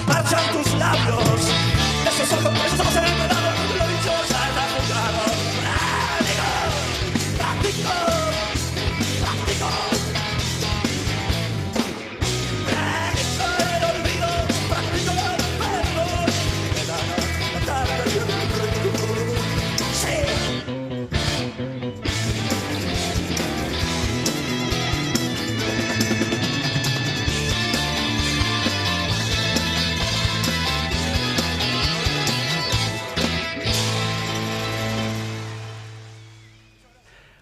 marchan tus labios. Esos ojos enredados, lo dicho ya está juzgado. Práctico, práctico, práctico el olvido, práctico el perdón. Sí.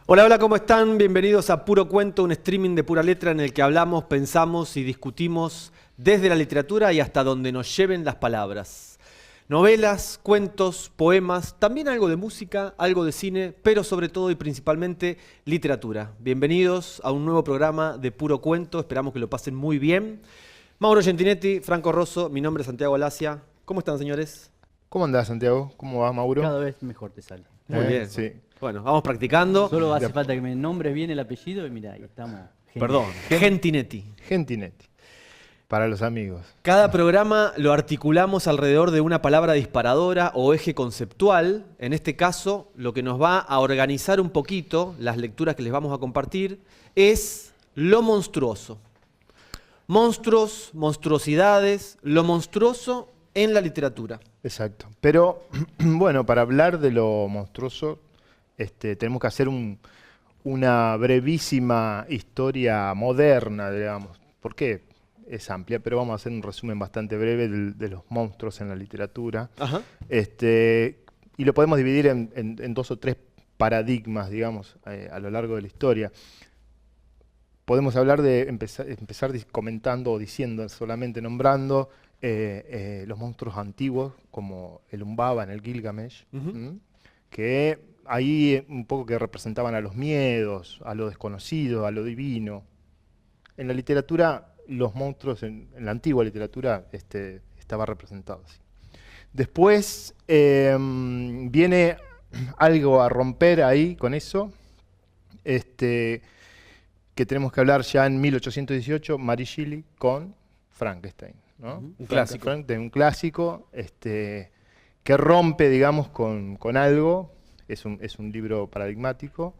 Hola, hola, ¿cómo están? Bienvenidos a Puro Cuento, un streaming de pura letra en el que hablamos, pensamos y discutimos desde la literatura y hasta donde nos lleven las palabras. Novelas, cuentos, poemas, también algo de música, algo de cine, pero sobre todo y principalmente literatura. Bienvenidos a un nuevo programa de Puro Cuento, esperamos que lo pasen muy bien. Mauro Gentinetti, Franco Rosso, mi nombre es Santiago Alasia. ¿Cómo están, señores? ¿Cómo andás, Santiago? ¿Cómo va, Mauro? Cada vez mejor te sale. Muy bien. Sí. Bueno, vamos practicando. Solo hace falta que me nombres bien el apellido y mira, ahí estamos. Perdón, Gentinetti. Gentinetti. Para los amigos. Cada programa lo articulamos alrededor de una palabra disparadora o eje conceptual. En este caso, lo que nos va a organizar un poquito las lecturas que les vamos a compartir es lo monstruoso. Monstruos, monstruosidades, lo monstruoso en la literatura. Exacto. Pero, bueno, para hablar de lo monstruoso, tenemos que hacer una brevísima historia moderna, digamos. ¿Por qué? Es amplia, pero vamos a hacer un resumen bastante breve de los monstruos en la literatura. Ajá. Y lo podemos dividir en dos o tres paradigmas, digamos, a lo largo de la historia. Podemos hablar de empezar comentando o diciendo, solamente nombrando los monstruos antiguos, como el Humbaba en el Gilgamesh, que ahí un poco que representaban a los miedos, a lo desconocido, a lo divino. En la literatura, los monstruos, en la antigua literatura, estaba representado así. Después viene algo a romper ahí con eso, que tenemos que hablar ya en 1818, Mary Shelley con Frankenstein, ¿no? Un clásico. Un clásico que rompe, digamos, con algo. Es un libro paradigmático.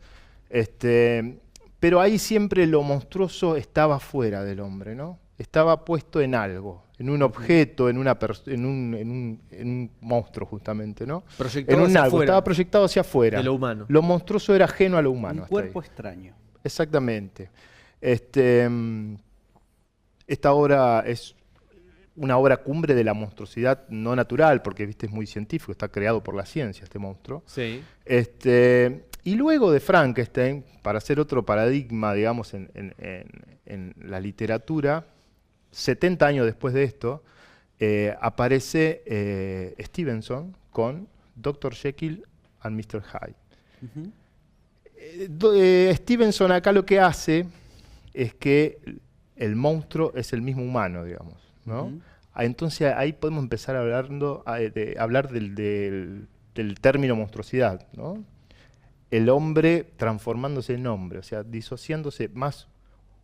Pero ahí siempre lo monstruoso estaba fuera del hombre, ¿no? Estaba puesto en algo, en un objeto, en un monstruo justamente, ¿no? Proyectado en un hacia algo, afuera. estaba proyectado hacia afuera. De lo humano. Lo monstruoso era ajeno a lo humano. Un hasta cuerpo ahí. extraño. Exactamente. Esta obra es una obra cumbre de la monstruosidad no natural, porque viste es muy científico, está creado por la ciencia este monstruo. Sí. Y luego de Frankenstein, para hacer otro paradigma, digamos, en la literatura, 70 años después de esto, aparece Stevenson con Dr. Jekyll and Mr. Hyde. Stevenson acá lo que hace es que el monstruo es el mismo humano, digamos, ¿no? Entonces ahí podemos empezar a hablar del término monstruosidad, ¿no? El hombre transformándose en hombre, o sea, disociándose más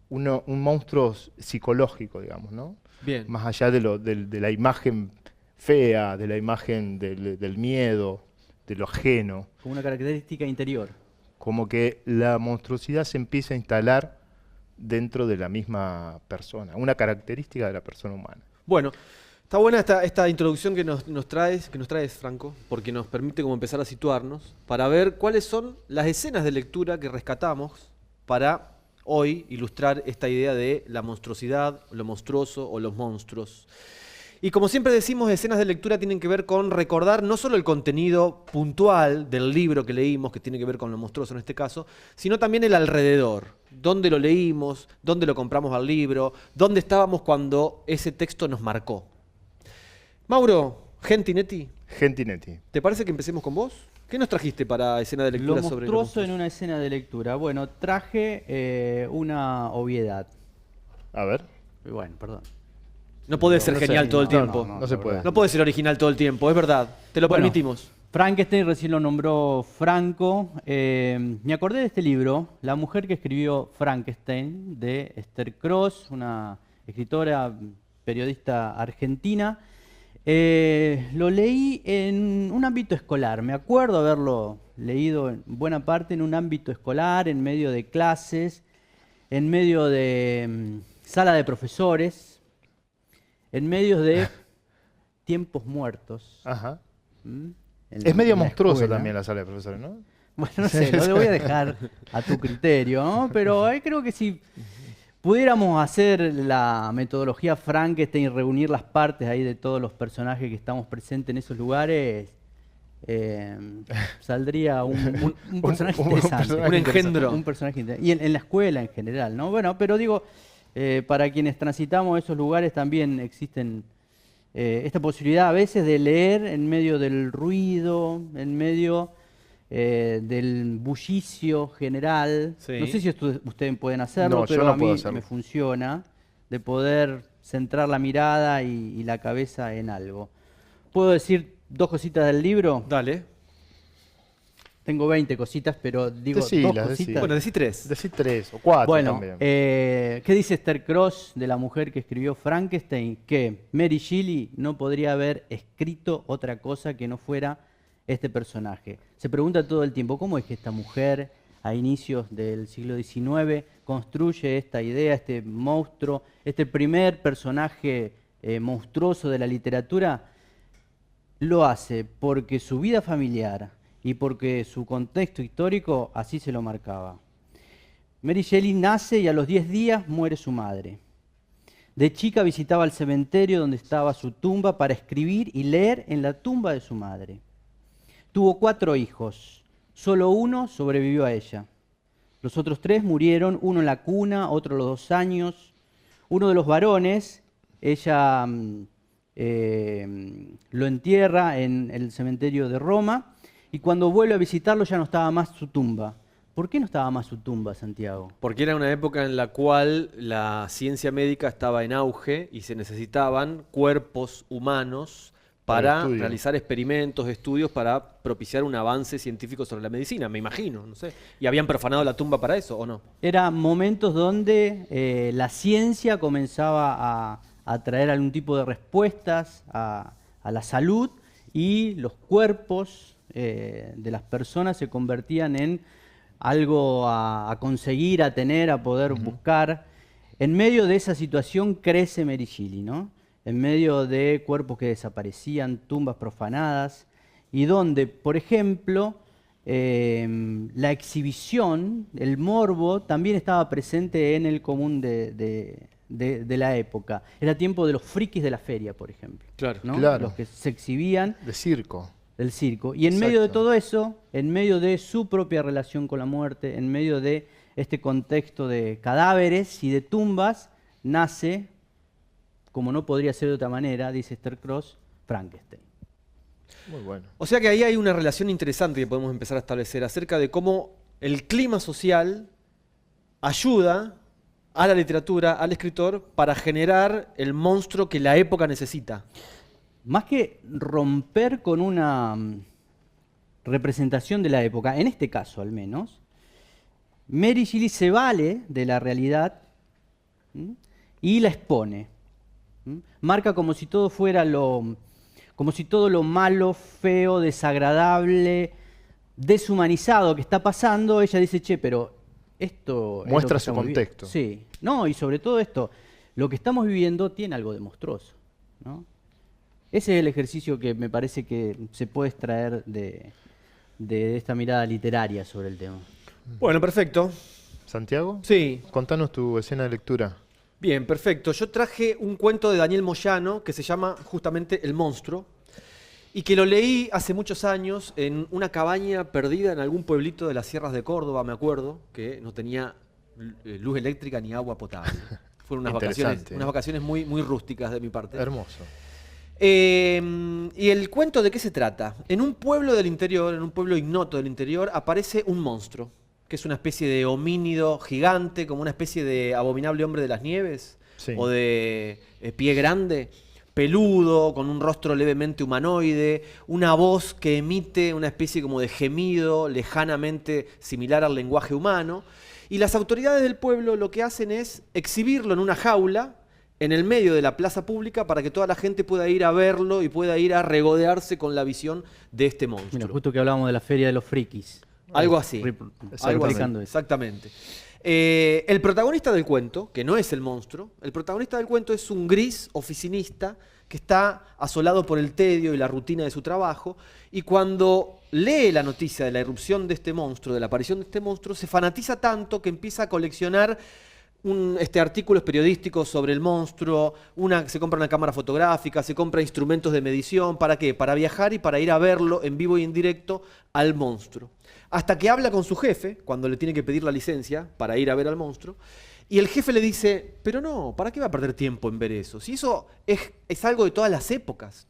un monstruo psicológico, digamos, ¿no? Bien. Más allá de la imagen fea, de la imagen del miedo, de lo ajeno. Como una característica interior. Como que la monstruosidad se empieza a instalar dentro de la misma persona, una característica de la persona humana. Bueno, está buena esta introducción que nos traes, Franco, porque nos permite como empezar a situarnos para ver cuáles son las escenas de lectura que rescatamos para hoy ilustrar esta idea de la monstruosidad, lo monstruoso o los monstruos. Y como siempre decimos, escenas de lectura tienen que ver con recordar no solo el contenido puntual del libro que leímos, que tiene que ver con lo monstruoso en este caso, sino también el alrededor. Dónde lo leímos, dónde lo compramos al libro, dónde estábamos cuando ese texto nos marcó. Mauro, Gentinetti, ¿te parece que empecemos con vos? ¿Qué nos trajiste para escena de lectura Lo sobre lo monstruoso en monstruoso? una escena de lectura. Bueno, traje una obviedad. A ver. Bueno, perdón. No podés ser No sé, genial todo el tiempo. No se puede. No podés ser original todo el tiempo, es verdad. Te lo Bueno, permitimos. Frankenstein recién lo nombró Franco. Me acordé de este libro, La mujer que escribió Frankenstein, de Esther Cross, una escritora periodista argentina. Lo leí en un ámbito escolar. Me acuerdo haberlo leído en buena parte en un ámbito escolar, en medio de clases, en medio de sala de profesores, en medio de tiempos muertos. Ajá. En medio en la monstruoso escuela. también la sala de profesores, ¿no? Bueno, no sé, lo voy a dejar a tu criterio, ¿no? Pero creo que si pudiéramos hacer la metodología Frankenstein y reunir las partes ahí de todos los personajes que estamos presentes en esos lugares, saldría un personaje interesante. Un engendro. Un personaje interesante. Y en la escuela en general, ¿no? Bueno, pero digo, para quienes transitamos esos lugares también existen esta posibilidad a veces de leer en medio del ruido, en medio del bullicio general. Sí. No sé si ustedes pueden hacerlo, No, yo pero no a puedo mí hacerlo. me funciona de poder centrar la mirada y la cabeza en algo. ¿Puedo decir 2 cositas del libro? Dale. Tengo 20 cositas, pero digo Decilas, 2 cositas. Bueno, decí 3. Decí 3 o 4 Bueno, también. ¿qué dice Esther Cross de la mujer que escribió Frankenstein? Que Mary Shelley no podría haber escrito otra cosa que no fuera este personaje. Se pregunta todo el tiempo, ¿cómo es que esta mujer a inicios del siglo XIX construye esta idea, este monstruo, este primer personaje monstruoso de la literatura? Lo hace porque su vida familiar y porque su contexto histórico así se lo marcaba. Mary Shelley nace y a los 10 días muere su madre. De chica visitaba el cementerio donde estaba su tumba para escribir y leer en la tumba de su madre. Tuvo 4 hijos, solo uno sobrevivió a ella. Los otros 3 murieron, uno en la cuna, otro a los 2 años. Uno de los varones, ella lo entierra en el cementerio de Roma y cuando vuelve a visitarlo ya no estaba más su tumba. ¿Por qué no estaba más su tumba, Santiago? Porque era una época en la cual la ciencia médica estaba en auge y se necesitaban cuerpos humanos Para para estudio. realizar experimentos, estudios, para propiciar un avance científico sobre la medicina, me imagino, no sé. ¿Y habían profanado la tumba para eso o no? Eran momentos donde la ciencia comenzaba a traer algún tipo de respuestas a la salud y los cuerpos de las personas se convertían en algo a conseguir, a tener, a poder buscar. En medio de esa situación crece Mary Shelley, ¿no? En medio de cuerpos que desaparecían, tumbas profanadas, y donde, por ejemplo, la exhibición, el morbo, también estaba presente en el común de la época. Era tiempo de los frikis de la feria, por ejemplo. Claro. ¿no? Claro. Los que se exhibían De circo. del circo. Y en medio de Exacto. todo eso, en medio de su propia relación con la muerte, en medio de este contexto de cadáveres y de tumbas, nace, como no podría ser de otra manera, dice Esther Cross, Frankenstein. Muy bueno. O sea que ahí hay una relación interesante que podemos empezar a establecer acerca de cómo el clima social ayuda a la literatura, al escritor, para generar el monstruo que la época necesita. Más que romper con una representación de la época, en este caso al menos, Mary Shelley se vale de la realidad y la expone. Marca como si todo fuera como si todo lo malo, feo, desagradable, deshumanizado que está pasando, ella dice, che, pero esto es lo Muestra que su estamos viviendo". contexto. Sí, no, y sobre todo esto, lo que estamos viviendo tiene algo de monstruoso, ¿no? Ese es el ejercicio que me parece que se puede extraer de esta mirada literaria sobre el tema. Bueno, perfecto. ¿Santiago? Sí, Contanos tu escena de lectura. bien, perfecto. Yo traje un cuento de Daniel Moyano que se llama justamente El monstruo y que lo leí hace muchos años en una cabaña perdida en algún pueblito de las sierras de Córdoba, me acuerdo, que no tenía luz eléctrica ni agua potable. Fueron Interesante. unas vacaciones muy, muy rústicas de mi parte. Hermoso. Y el cuento de qué se trata. En un pueblo del interior, en un pueblo ignoto del interior, aparece un monstruo, que es una especie de homínido gigante, como una especie de abominable hombre de las nieves, Sí. o de pie grande, peludo, con un rostro levemente humanoide, una voz que emite una especie como de gemido lejanamente similar al lenguaje humano. Y las autoridades del pueblo lo que hacen es exhibirlo en una jaula en el medio de la plaza pública para que toda la gente pueda ir a verlo y pueda ir a regodearse con la visión de este monstruo. Mira, justo que hablábamos de la feria de los frikis. Algo así. Algo así. Replicando eso. Exactamente. El protagonista del cuento, que no es el monstruo, el protagonista del cuento es un gris oficinista que está asolado por el tedio y la rutina de su trabajo, y cuando lee la noticia de la irrupción de este monstruo, de la aparición de este monstruo, se fanatiza tanto que empieza a coleccionar artículos periodísticos sobre el monstruo, se compra una cámara fotográfica, se compra instrumentos de medición. ¿Para qué? Para viajar y para ir a verlo en vivo y en directo al monstruo. Hasta que habla con su jefe, cuando le tiene que pedir la licencia para ir a ver al monstruo, y el jefe le dice, pero no, ¿para qué va a perder tiempo en ver eso? Si eso es algo de todas las épocas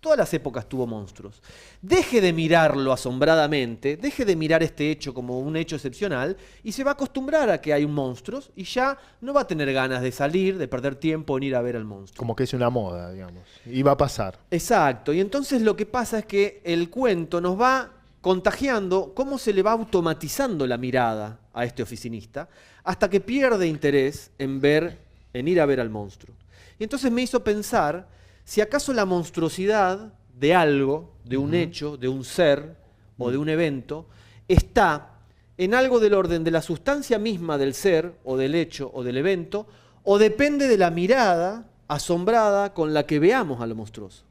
tuvo monstruos. Deje de mirarlo asombradamente, deje de mirar este hecho como un hecho excepcional y se va a acostumbrar a que hay monstruos y ya no va a tener ganas de salir, de perder tiempo en ir a ver al monstruo. Como que es una moda, digamos. Y va a pasar. Exacto, y entonces lo que pasa es que el cuento nos va contagiando cómo se le va automatizando la mirada a este oficinista hasta que pierde interés en ir a ver al monstruo. Y entonces me hizo pensar si acaso la monstruosidad de algo, de un hecho, de un ser o de un evento, está en algo del orden de la sustancia misma del ser o del hecho o del evento, o depende de la mirada asombrada con la que veamos a lo monstruoso.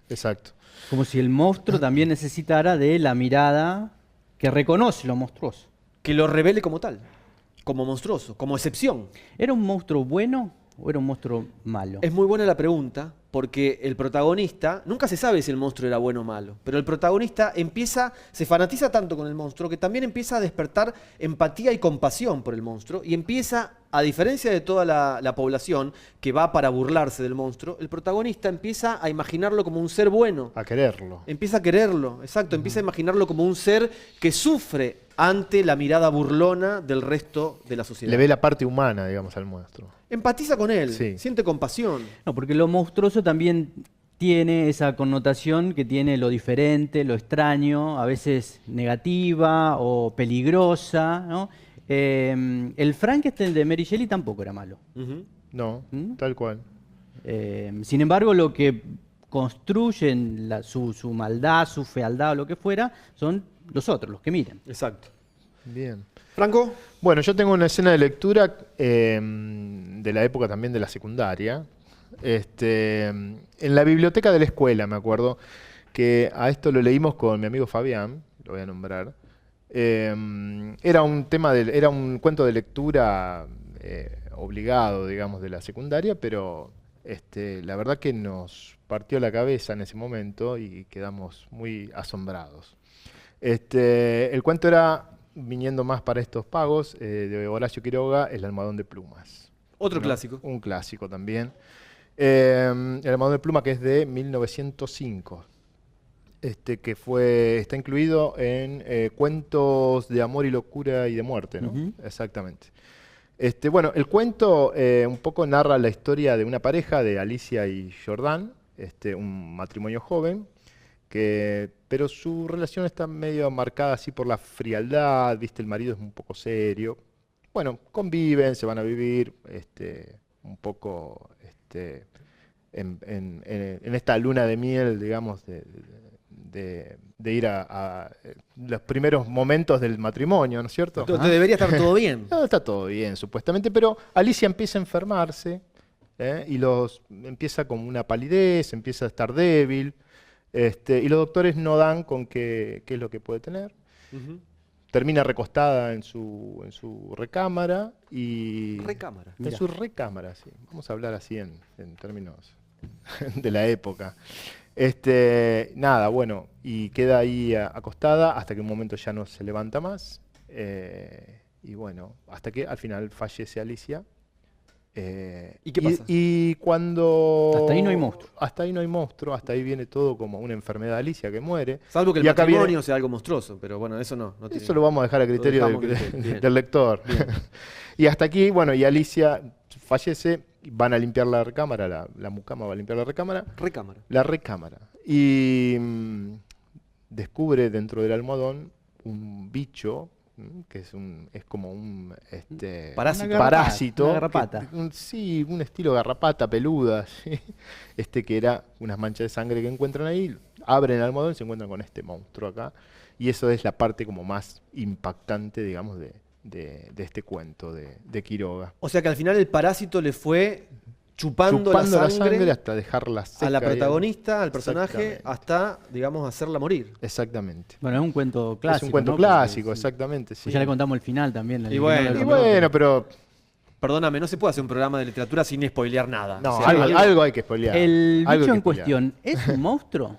Exacto. Como si el monstruo también necesitara de la mirada que reconoce lo monstruoso. Que lo revele como tal, como monstruoso, como excepción. ¿Era un monstruo bueno o era un monstruo malo? Es muy buena la pregunta, porque el protagonista, nunca se sabe si el monstruo era bueno o malo, pero el protagonista se fanatiza tanto con el monstruo que también empieza a despertar empatía y compasión por el monstruo y empieza, a diferencia de toda la población que va para burlarse del monstruo, el protagonista empieza a imaginarlo como un ser bueno. A quererlo. Empieza a quererlo, exacto, empieza a imaginarlo como un ser que sufre ante la mirada burlona del resto de la sociedad. Le ve la parte humana, digamos, al monstruo. Empatiza con él, Sí. siente compasión. No, porque lo monstruoso también tiene esa connotación que tiene lo diferente, lo extraño, a veces negativa o peligrosa, ¿no? El Frankenstein de Mary Shelley tampoco era malo. Ujú. No, ¿Mm? tal cual. Sin embargo, lo que construyen su maldad, su fealdad o lo que fuera, son los otros, los que miran. Exacto. Bien. Franco, Bueno, yo tengo una escena de lectura de la época también de la secundaria. En la biblioteca de la escuela, me acuerdo, que a esto lo leímos con mi amigo Fabián, lo voy a nombrar. Era un cuento de lectura obligado, digamos, de la secundaria, pero la verdad que nos partió la cabeza en ese momento y quedamos muy asombrados. El cuento era, viniendo más para estos pagos, de Horacio Quiroga, El almohadón de plumas. otro ¿No? clásico. Un clásico también. El almohadón de pluma, que es de 1905. Está incluido en Cuentos de amor y locura y de muerte, ¿no? Ujú. Exactamente. Bueno, el cuento un poco narra la historia de una pareja, de Alicia y Jordán, un matrimonio joven, pero su relación está medio marcada así por la frialdad, ¿viste? El marido es un poco serio. Bueno, conviven, se van a vivir un poco en esta luna de miel, digamos, de ir a los primeros momentos del matrimonio, ¿no es cierto? Entonces debería estar todo bien. No, está todo bien, supuestamente, pero Alicia empieza a enfermarse y empieza con una palidez, empieza a estar débil, y los doctores no dan con qué es lo que puede tener. Ujú. Termina recostada en su recámara y... Recámara. En su recámara, sí. Vamos a hablar así en términos de la época. Nada, bueno, y queda ahí acostada hasta que un momento ya no se levanta más. Y bueno, hasta que al final fallece Alicia. ¿Y qué pasa? Y cuando... Hasta ahí no hay monstruo. Hasta ahí no hay monstruo, hasta ahí viene todo como una enfermedad de Alicia que muere. Salvo que el Y acá matrimonio viene- sea algo monstruoso, pero bueno, eso no tiene. Eso lo vamos a dejar a criterio dejamos a criterio, bien. del lector. Y hasta aquí, bueno, y Alicia fallece, van a limpiar la recámara, la mucama va a limpiar la recámara, Recámara. y descubre dentro del almohadón un bicho que es como un Parásito. Una garrapata, parásito. una garrapata. Sí, un estilo garrapata peluda. ¿sí? Que era unas manchas de sangre que encuentran ahí, abren el almohadón y se encuentran con este monstruo acá. Y eso es la parte como más impactante, digamos, de este cuento de Quiroga. O sea que al final el parásito le fue chupando Chupando la sangre hasta dejarla seca. a la ahí. protagonista, al personaje, Exactamente. hasta, digamos, hacerla morir. Exactamente. Bueno, es un cuento clásico. Es un cuento ¿no? clásico, Porque, exactamente. Sí. pues ya le contamos el final también. el Y final bueno, del Y capítulo. bueno, pero Perdóname, no se puede hacer un programa de literatura sin spoilear nada. no, O sea, algo hay que spoilear. El algo bicho hay en que spoilear. cuestión, ¿es un monstruo?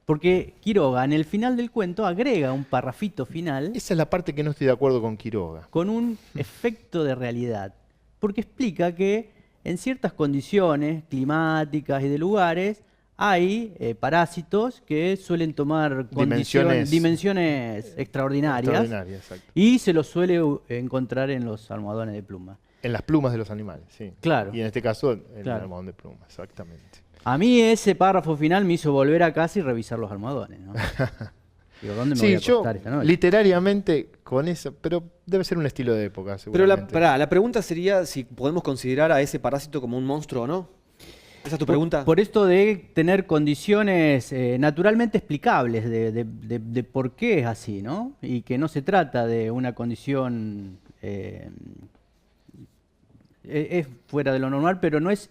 Porque Quiroga en el final del cuento agrega un parrafito final Esa es la parte que no estoy de acuerdo con Quiroga. con un efecto de realidad. Porque explica que en ciertas condiciones climáticas y de lugares hay parásitos que suelen tomar dimensiones extraordinarias Extraordinaria, exacto. y se los suele encontrar en los almohadones de pluma. En las plumas de los animales, sí. Claro. Y en este caso, en el Claro. almohadón de pluma, exactamente. A mí ese párrafo final me hizo volver a casa y revisar los almohadones, ¿no? Digo, ¿dónde me voy Sí, a yo acostar esta noche? literariamente con eso, pero debe ser un estilo de época, Pero seguramente. la pregunta sería si podemos considerar a ese parásito como un monstruo o no. ¿Esa es tu pregunta? Por esto de tener condiciones naturalmente explicables de por qué es así, ¿no? Y que no se trata de una condición es fuera de lo normal, pero no es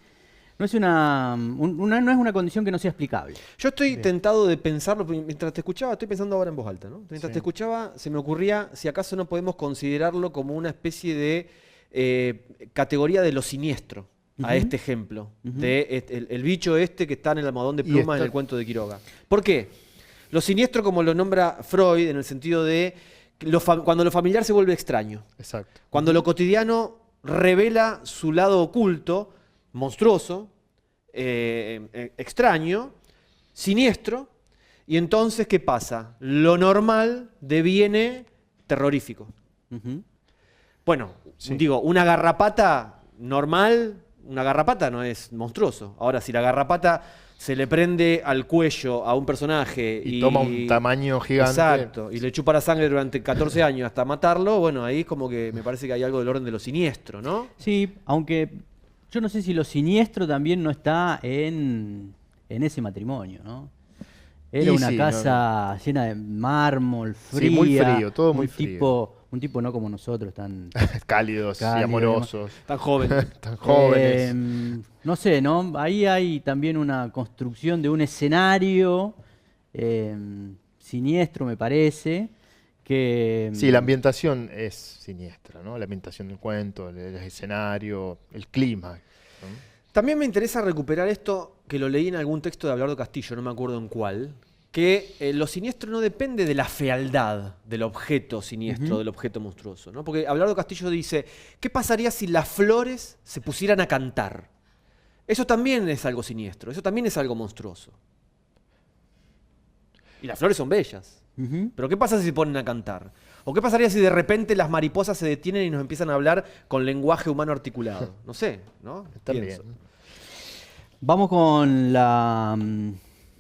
una condición que no sea explicable. Yo estoy tentado de pensarlo, porque mientras te escuchaba, estoy pensando ahora en voz alta, ¿no? Mientras Sí. te escuchaba, se me ocurría si acaso no podemos considerarlo como una especie de categoría de lo siniestro, a Ujú. este ejemplo, Ujú. de el bicho este que está en el almohadón de Y plumas en está- el cuento de Quiroga. ¿Por qué? Lo siniestro, como lo nombra Freud, en el sentido de cuando lo familiar se vuelve extraño. Exacto. Cuando lo cotidiano revela su lado oculto, monstruoso, extraño, siniestro, y entonces, ¿qué pasa? Lo normal deviene terrorífico. Ujú. Bueno, Sí. digo, una garrapata normal, una garrapata no es monstruoso. Ahora, si la garrapata se le prende al cuello a un personaje Y toma un tamaño gigante. Exacto, y le chupa la sangre durante 14 años hasta matarlo, bueno, ahí es como que me parece que hay algo del orden de lo siniestro, ¿no? Sí, aunque yo no sé si lo siniestro también no está en ese matrimonio, ¿no? Era Y una sí, casa llena de mármol, fría. Sí, muy frío, todo muy un frío. Un tipo no como nosotros, tan Cálidos y Cálido, amorosos. Tan joven. Tan jóvenes. No sé, ¿no? Ahí hay también una construcción de un escenario siniestro, me parece, que... Sí, la ambientación es siniestra, ¿no? La ambientación del cuento, el escenario, el clima. ¿no? También me interesa recuperar esto, que lo leí en algún texto de Abelardo Castillo, no me acuerdo en cuál, que lo siniestro no depende de la fealdad del objeto siniestro, Ujú. del objeto monstruoso, ¿no? Porque Abelardo Castillo dice, ¿qué pasaría si las flores se pusieran a cantar? Eso también es algo siniestro, eso también es algo monstruoso. Y las flores son bellas. Ujú. Pero ¿qué pasa si se ponen a cantar? ¿O qué pasaría si de repente las mariposas se detienen y nos empiezan a hablar con lenguaje humano articulado? No sé, ¿no? Está Pienso. bien. Vamos con la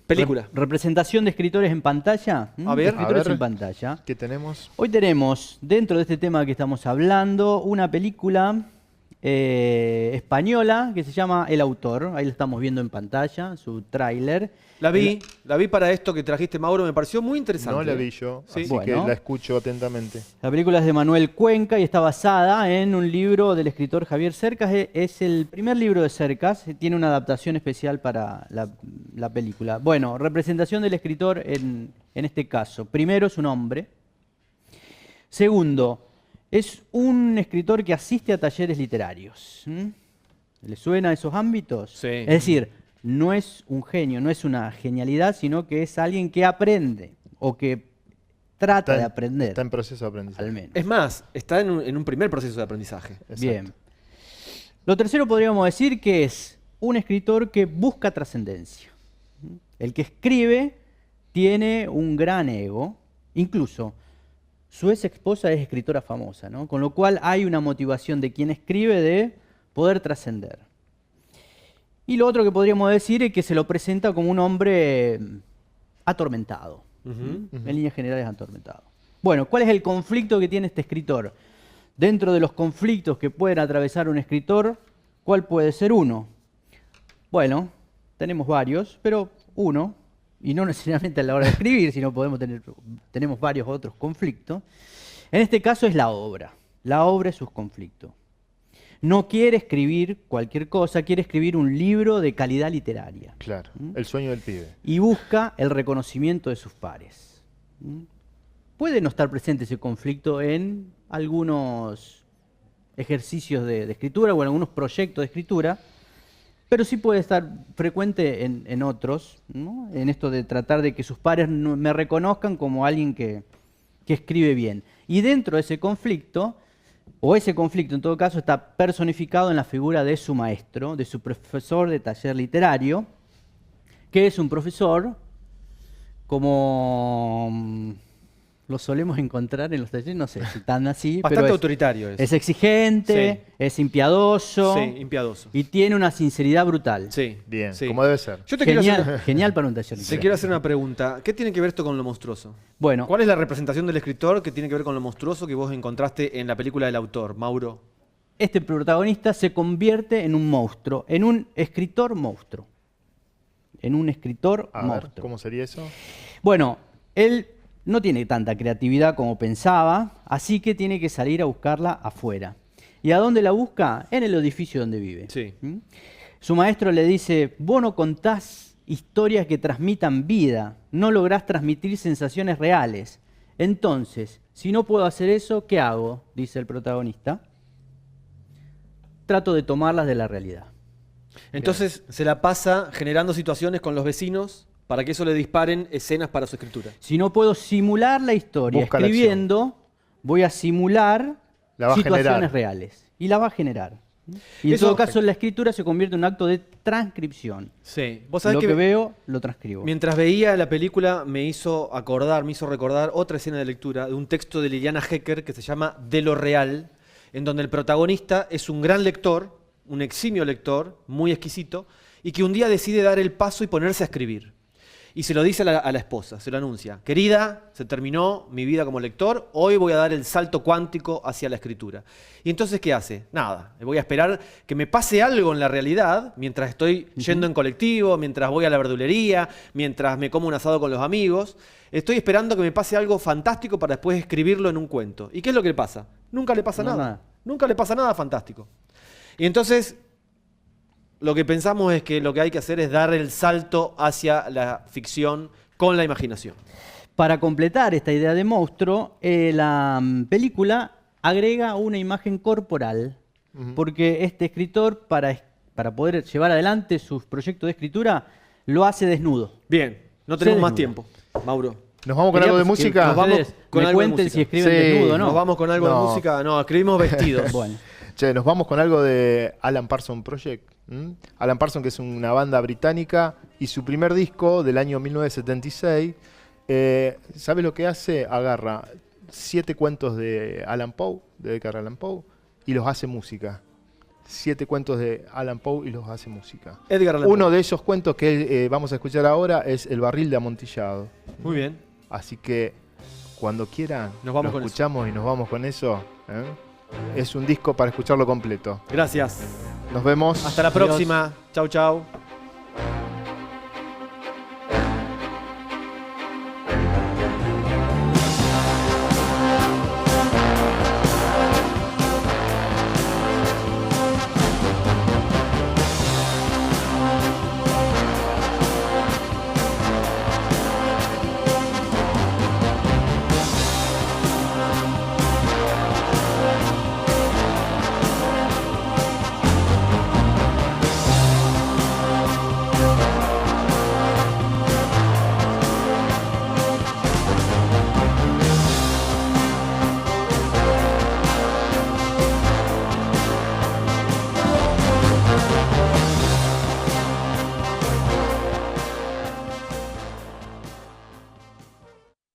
Película. representación de escritores en pantalla. A ver. Escritores A ver. en pantalla. ¿Qué tenemos? Hoy tenemos, dentro de este tema que estamos hablando, una película española que se llama El Autor. Ahí la estamos viendo en pantalla, su tráiler. La vi para esto que trajiste, Mauro, me pareció muy interesante. No la vi yo, Sí. así Bueno. que la escucho atentamente. La película es de Manuel Cuenca y está basada en un libro del escritor Javier Cercas. Es el primer libro de Cercas, tiene una adaptación especial para la película. Bueno, representación del escritor en este caso. Primero, es un hombre. Segundo, es un escritor que asiste a talleres literarios. ¿Le suena a esos ámbitos? Sí. Es decir, no es un genio, no es una genialidad, sino que es alguien que aprende o que trata de aprender. Está en proceso de aprendizaje. Al menos. Es más, está en un primer proceso de aprendizaje. Exacto. Bien. Lo tercero podríamos decir que es un escritor que busca trascendencia. El que escribe tiene un gran ego, incluso su ex esposa es escritora famosa, ¿no? Con lo cual hay una motivación de quien escribe de poder trascender. Y lo otro que podríamos decir es que se lo presenta como un hombre atormentado. Ujú. En líneas generales atormentado. Bueno, ¿cuál es el conflicto que tiene este escritor? Dentro de los conflictos que pueden atravesar un escritor, ¿cuál puede ser uno? Bueno, tenemos varios, pero uno, y no necesariamente a la hora de escribir, sino tenemos varios otros conflictos. En este caso es la obra. La obra es sus conflictos. No quiere escribir cualquier cosa, quiere escribir un libro de calidad literaria. Claro, el sueño del pibe. Y busca el reconocimiento de sus pares. Puede no estar presente ese conflicto en algunos ejercicios de escritura o en algunos proyectos de escritura, pero sí puede estar frecuente en otros, ¿no? En esto de tratar de que sus pares me reconozcan como alguien que escribe bien. Y dentro de ese conflicto, o ese conflicto en todo caso, está personificado en la figura de su maestro, de su profesor de taller literario, que es un profesor como lo solemos encontrar en los talleres, no sé si tan así, Bastante pero autoritario es exigente, Sí. es impiedoso, Sí, impiedoso. y tiene una sinceridad brutal. Sí. Bien, sí. como debe ser. Yo te quiero, Genial, hacer, genial para un taller te literario. quiero hacer una pregunta. ¿Qué tiene que ver esto con lo monstruoso? Bueno, ¿Cuál es la representación del escritor que tiene que ver con lo monstruoso que vos encontraste en la película del autor, Mauro? este protagonista se convierte en un monstruo, en un escritor monstruo. En un escritor A ver, monstruo. ¿cómo sería eso? Bueno, él no tiene tanta creatividad como pensaba, así que tiene que salir a buscarla afuera. ¿Y a dónde la busca? En el edificio donde vive. Sí. ¿Mm? Su maestro le dice, vos no contás historias que transmitan vida, no lográs transmitir sensaciones reales. Entonces, si no puedo hacer eso, ¿qué hago? Dice el protagonista. Trato de tomarlas de la realidad. Entonces se la pasa generando situaciones con los vecinos para que eso le disparen escenas para su escritura. Si no puedo simular la historia Busca la escribiendo, voy a simular La va a situaciones generar. reales. Y la va a generar. Y en Eso- todo caso, la escritura se convierte en un acto de transcripción. Sí. Vos sabés Lo que que veo, lo transcribo. mientras veía la película me hizo recordar otra escena de lectura de un texto de Liliana Hecker que se llama De lo real, en donde el protagonista es un gran lector, un eximio lector, muy exquisito, y que un día decide dar el paso y ponerse a escribir. Y se lo dice a la esposa, se lo anuncia. Querida, se terminó mi vida como lector, hoy voy a dar el salto cuántico hacia la escritura. Y entonces, ¿qué hace? Nada, voy a esperar que me pase algo en la realidad, mientras estoy yendo en colectivo, mientras voy a la verdulería, mientras me como un asado con los amigos. Estoy esperando que me pase algo fantástico para después escribirlo en un cuento. ¿Y qué es lo que le pasa? Nunca le pasa No, nada. nada. Nunca le pasa nada fantástico. Y entonces lo que pensamos es que lo que hay que hacer es dar el salto hacia la ficción con la imaginación. Para completar esta idea de monstruo, la película agrega una imagen corporal, porque este escritor, para poder llevar adelante sus proyectos de escritura, lo hace desnudo. Bien, no tenemos Se más desnuda. tiempo, Mauro. ¿Nos vamos con Quería algo de que música? nos vamos ustedes con me algo de cuenten música. si escriben Sí, desnudo o no. Nos vamos con algo No. de música. No, escribimos vestidos. Bueno, Che, nos vamos con algo de Alan Parsons Project. Alan Parsons, que es una banda británica, y su primer disco del año 1976. ¿Sabes lo que hace? Agarra 7 cuentos de Alan Poe, de Edgar Allan Poe, y los hace música. 7 cuentos de Alan Poe y los hace música. Edgar Allan Poe. Uno de esos cuentos que vamos a escuchar ahora es El barril de amontillado. Muy bien. Así que cuando quieran, Nos vamos lo con eso. escuchamos y nos vamos con eso. Es un disco para escucharlo completo. Gracias. Nos vemos. Hasta la próxima. Chau, chau.